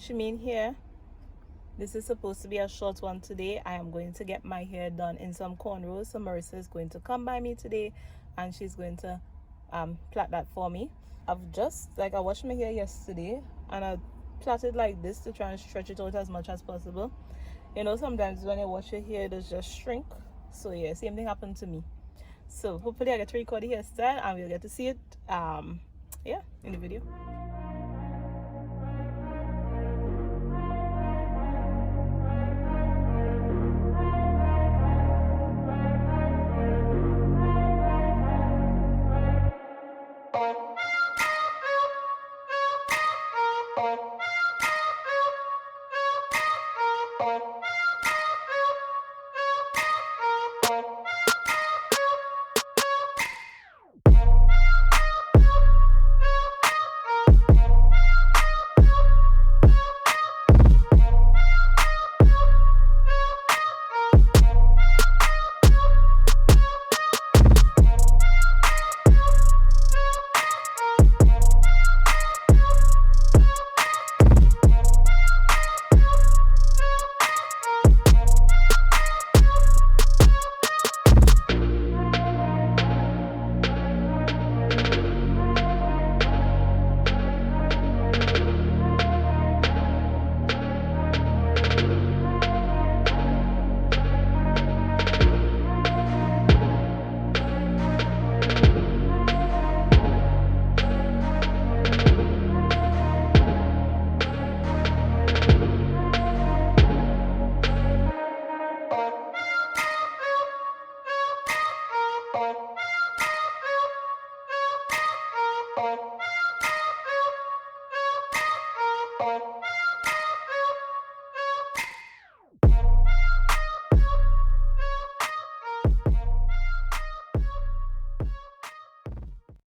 Shimeen here. This is supposed to be a short one today. I am going to get my hair done in some cornrows. So Marissa is going to come by me today and she's going to plait that for me. I washed my hair yesterday and I plaited like this to try and stretch it out as much as possible. You know, sometimes when you wash your hair, it does just shrink. So yeah, same thing happened to me. So hopefully I get to record the hairstyle and we'll get to see it in the video.